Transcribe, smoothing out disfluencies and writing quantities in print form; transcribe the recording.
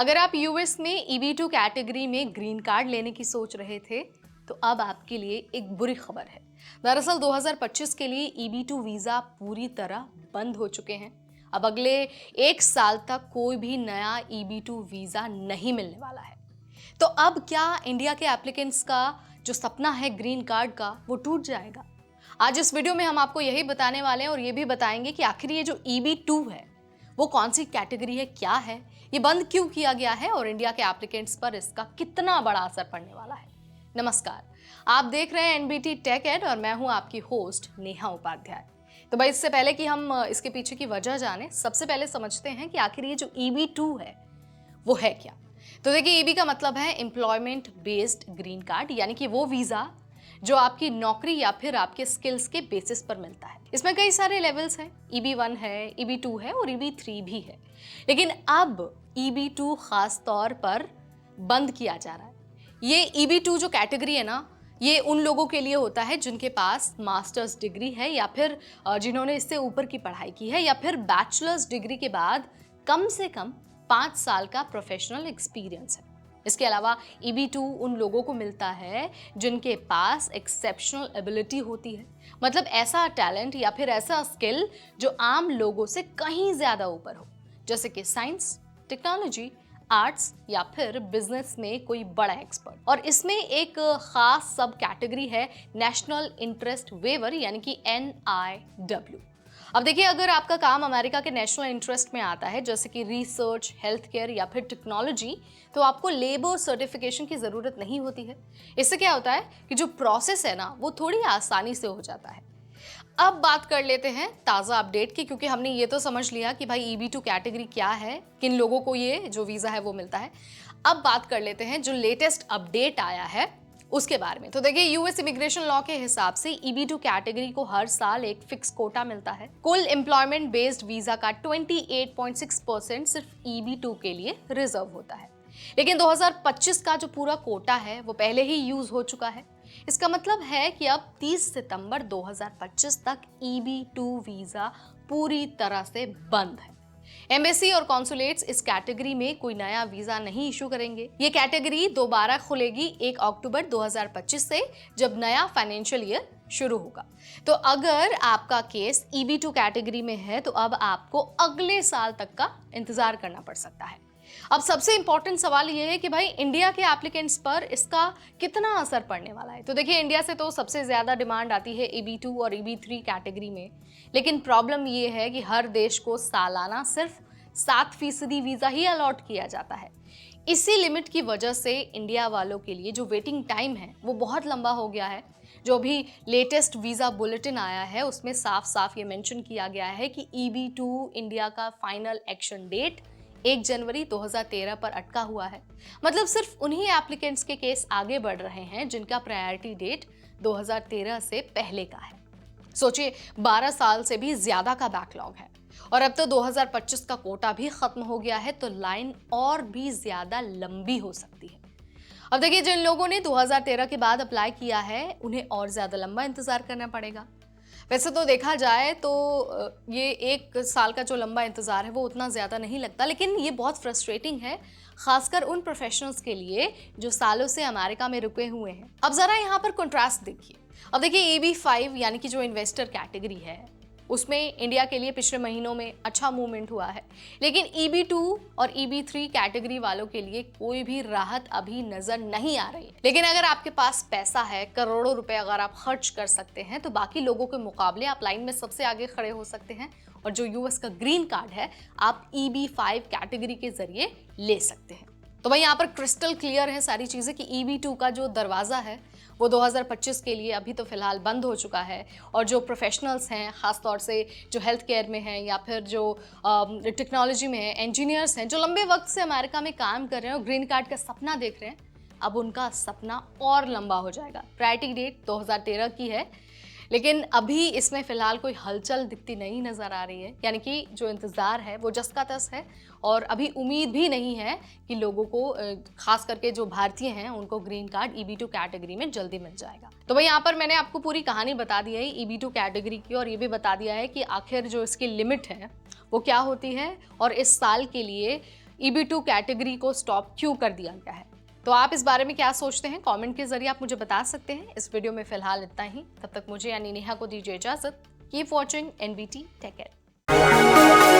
अगर आप यूएस में EB2 कैटेगरी में ग्रीन कार्ड लेने की सोच रहे थे तो अब आपके लिए एक बुरी खबर है। दरअसल 2025 के लिए EB2 वीजा पूरी तरह बंद हो चुके हैं। अब अगले 1 साल तक कोई भी नया EB2 वीजा नहीं मिलने वाला है। तो अब क्या इंडिया के एप्लीकेंट्स का जो सपना है ग्रीन कार्ड का वो टूट जाएगा? आज इस वीडियो में हम आपको यही बताने वाले हैं और ये भी बताएंगे कि आखिर ये जो EB2 है वो कौन सी कैटेगरी है, क्या है, ये बंद क्यों किया गया है और इंडिया के एप्लीकेंट्स पर इसका कितना बड़ा असर पड़ने वाला है। नमस्कार, आप देख रहे हैं एनबीटी टेक एड और मैं हूं आपकी होस्ट नेहा उपाध्याय। तो भाई इससे पहले कि हम इसके पीछे की वजह जाने, सबसे पहले समझते हैं कि आखिर ये जो EB2 है वो है क्या। तो देखिए, EB का मतलब है एम्प्लॉयमेंट बेस्ड ग्रीन कार्ड, यानी कि वो वीजा जो आपकी नौकरी या फिर आपके स्किल्स के बेसिस पर मिलता है। इसमें कई सारे लेवल्स हैं, EB1 है, EB2 है और EB3 भी है। लेकिन अब EB2 खास तौर पर बंद किया जा रहा है। ये EB2 जो कैटेगरी है ना, ये उन लोगों के लिए होता है जिनके पास मास्टर्स डिग्री है या फिर जिन्होंने इससे ऊपर की पढ़ाई की है या फिर बैचलर्स डिग्री के बाद कम से कम 5 साल का प्रोफेशनल एक्सपीरियंस है। इसके अलावा EB2 उन लोगों को मिलता है जिनके पास एक्सेप्शनल एबिलिटी होती है, मतलब ऐसा टैलेंट या फिर ऐसा स्किल जो आम लोगों से कहीं ज्यादा ऊपर हो, जैसे कि साइंस, टेक्नोलॉजी, आर्ट्स या फिर बिजनेस में कोई बड़ा एक्सपर्ट। और इसमें एक खास सब कैटेगरी है नेशनल इंटरेस्ट वेवर, यानी कि NIW। अब देखिए, अगर आपका काम अमेरिका के नेशनल इंटरेस्ट में आता है, जैसे कि रिसर्च, हेल्थ केयर या फिर टेक्नोलॉजी, तो आपको लेबर सर्टिफिकेशन की ज़रूरत नहीं होती है। इससे क्या होता है कि जो प्रोसेस है ना, वो थोड़ी आसानी से हो जाता है। अब बात कर लेते हैं ताज़ा अपडेट की, क्योंकि हमने ये तो समझ लिया कि भाई EB2 कैटेगरी क्या है, किन लोगों को ये जो वीज़ा है वो मिलता है। अब बात कर लेते हैं जो लेटेस्ट अपडेट आया है उसके बारे में। तो देखिए, यूएस इमिग्रेशन लॉ के हिसाब से EB2 कैटेगरी को हर साल एक फिक्स कोटा मिलता है। कुल एम्प्लॉयमेंट बेस्ड वीजा का 28.6% सिर्फ EB2 के लिए रिजर्व होता है। लेकिन 2025 का जो पूरा कोटा है वो पहले ही यूज हो चुका है। इसका मतलब है कि अब 30 सितंबर 2025 तक EB2 वीजा पूरी तरह से बंद है। एम्बेसी और कॉन्सुलेट्स इस कैटेगरी में कोई नया वीजा नहीं इशू करेंगे। ये कैटेगरी दोबारा खुलेगी 1 अक्टूबर 2025 से, जब नया फाइनेंशियल ईयर शुरू होगा। तो अगर आपका केस EB2 कैटेगरी में है तो अब आपको अगले साल तक का इंतजार करना पड़ सकता है। अब सबसे इंपॉर्टेंट सवाल ये है कि भाई इंडिया के एप्लीकेंट्स पर इसका कितना असर पड़ने वाला है। तो देखिए, इंडिया से तो सबसे ज्यादा डिमांड आती है EB2 और EB3 कैटेगरी में, लेकिन प्रॉब्लम ये है कि हर देश को सालाना सिर्फ 7% वीजा ही अलॉट किया जाता है। इसी लिमिट की वजह से इंडिया वालों के लिए जो वेटिंग टाइम है वो बहुत लंबा हो गया है। जो भी लेटेस्ट वीजा बुलेटिन आया है उसमें साफ साफ ये मेंशन किया गया है कि EB2 इंडिया का फाइनल एक्शन डेट 1 जनवरी 2013 पर अटका हुआ है। मतलब सिर्फ उन्हीं एप्लीकेंट्स के केस आगे बढ़ रहे हैं जिनका प्रायोरिटी डेट 2013 से पहले का है। सोचिए, 12 साल से भी ज्यादा का बैकलॉग है और अब तो 2025 का कोटा भी खत्म हो गया है, तो लाइन और भी ज्यादा लंबी हो सकती है। अब देखिए, जिन लोगों ने 2013 के बाद अप्लाई किया है उन्हें और ज्यादा लंबा इंतजार करना पड़ेगा। वैसे तो देखा जाए तो ये 1 साल का जो लंबा इंतजार है वो उतना ज्यादा नहीं लगता, लेकिन ये बहुत फ्रस्ट्रेटिंग है, खासकर उन प्रोफेशनल्स के लिए जो सालों से अमेरिका में रुके हुए हैं। अब जरा यहाँ पर कंट्रास्ट देखिए। अब देखिए, EB5 यानी कि जो इन्वेस्टर कैटेगरी है उसमें इंडिया के लिए पिछले महीनों में अच्छा मूवमेंट हुआ है, लेकिन EB2 और EB3 कैटेगरी वालों के लिए कोई भी राहत अभी नजर नहीं आ रही है। लेकिन अगर आपके पास पैसा है, करोड़ों रुपए अगर आप खर्च कर सकते हैं, तो बाकी लोगों के मुकाबले आप लाइन में सबसे आगे खड़े हो सकते हैं और जो यूएस का ग्रीन कार्ड है आप EB5 कैटेगरी के जरिए ले सकते हैं। तो भाई यहाँ पर क्रिस्टल क्लियर है सारी चीजें कि EB2 का जो दरवाजा है वो 2025 के लिए अभी तो फिलहाल बंद हो चुका है। और जो प्रोफेशनल्स हैं, खास तौर से जो हेल्थ केयर में हैं या फिर जो टेक्नोलॉजी में हैं, इंजीनियर्स हैं, जो लंबे वक्त से अमेरिका में काम कर रहे हैं और ग्रीन कार्ड का सपना देख रहे हैं, अब उनका सपना और लंबा हो जाएगा। प्रायोरिटी डेट 2013 की है, लेकिन अभी इसमें फिलहाल कोई हलचल दिखती नहीं नजर आ रही है, यानी कि जो इंतजार है वो जस का तस है और अभी उम्मीद भी नहीं है कि लोगों को, खास करके जो भारतीय हैं, उनको ग्रीन कार्ड EB2 कैटेगरी में जल्दी मिल जाएगा। तो भाई यहाँ पर मैंने आपको पूरी कहानी बता दी है EB2 कैटेगरी की, और ये भी बता दिया है कि आखिर जो इसकी लिमिट है वो क्या होती है और इस साल के लिए EB2 कैटेगरी को स्टॉप क्यों कर दिया गया है। तो आप इस बारे में क्या सोचते हैं, कमेंट के जरिए आप मुझे बता सकते हैं। इस वीडियो में फिलहाल इतना ही। तब तक मुझे यानी नेहा को दीजिए इजाजत। Keep watching NBT take care.